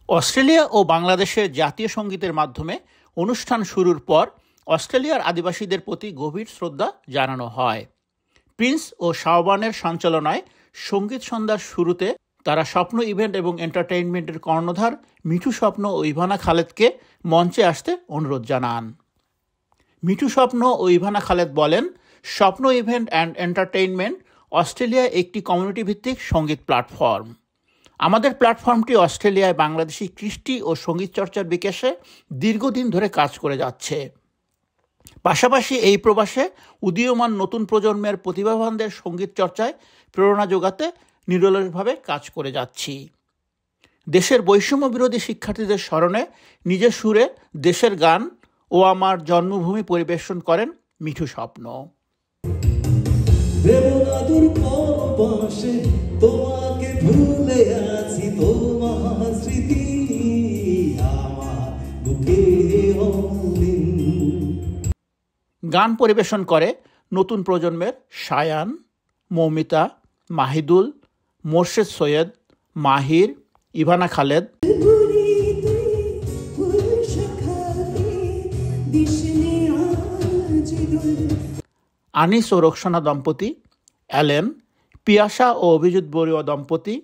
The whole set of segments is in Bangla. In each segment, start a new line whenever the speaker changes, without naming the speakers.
অস্ট্রেলিয়া ও বাংলাদেশের জাতীয় সঙ্গীতের মাধ্যমে অনুষ্ঠান শুরুর পর অস্ট্রেলিয়ার আদিবাসীদের প্রতি গভীর শ্রদ্ধা জানানো হয়। প্রিন্স ও শাওবানের সঞ্চালনায় সঙ্গীত সন্ধ্যার শুরুতে তারা স্বপ্ন ইভেন্ট এবং এন্টারটেইনমেন্টের কর্ণধার মিঠু স্বপ্ন ও ইভানা খালেদকে মঞ্চে আসতে অনুরোধ জানান। মিঠু স্বপ্ন ও ইভানা খালেদ বলেন, স্বপ্ন ইভেন্ট অ্যান্ড এন্টারটেইনমেন্ট অস্ট্রেলিয়ায় একটি কমিউনিটি ভিত্তিক সঙ্গীত প্ল্যাটফর্ম। আমাদের প্ল্যাটফর্মটি অস্ট্রেলিয়ায় বাংলাদেশি কৃষ্টি ও সঙ্গীত চর্চার বিকাশে দীর্ঘদিন ধরে কাজ করে যাচ্ছে। পাশাপাশি এই প্রবাসে উদীয়মান নতুন প্রজন্মের প্রতিভাবানদের সঙ্গীত চর্চায় প্রেরণা যোগাতে নিরলসভাবে কাজ করে যাচ্ছি। দেশের বৈষম্য বিরোধী শিক্ষার্থীদের স্মরণে নিজের সুরে দেশের গান ও আমার জন্মভূমি পরিবেশন করেন মিঠু স্বপ্ন। গান পরিবেশন করে নতুন প্রজন্মের শায়ান, মৌমিতা, মাহিদুল, মোর্শেদ সৈয়দ, মাহির, ইভানা খালেদ, আনিস ও রোকসানা দম্পতি, অ্যালেন, পিয়াসা ও অভিজিৎ বড়ুয়া দম্পতি,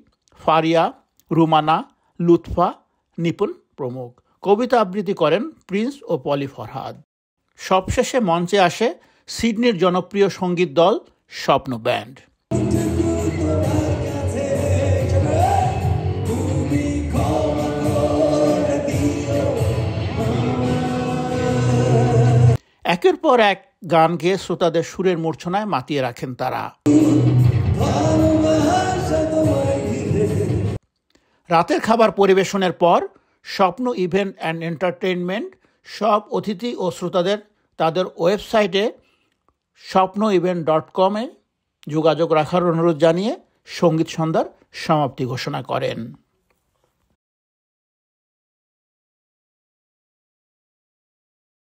ফারিয়া, রুমানা, লুৎফা, নিপুণ প্রমুখ। কবিতা আবৃত্তি করেন প্রিন্স ও পলি ফরহাদ। সবশেষে মঞ্চে আসে সিডনির জনপ্রিয় সঙ্গীত দল স্বপ্ন ব্যান্ড। একের পর এক গান গেয়ে শ্রোতাদের সুরের মূর্ছনায় মাতিয়ে রাখেন তারা। রাতের খাবার পরিবেশনের পর স্বপ্ন ইভেন্ট অ্যান্ড এন্টারটেইনমেন্ট সব অতিথি ও শ্রোতাদের তাদের ওয়েবসাইটে swapnoevent.com যোগাযোগ রাখার অনুরোধ জানিয়ে সঙ্গীত সন্ধ্যার সমাপ্তি ঘোষণা করেন।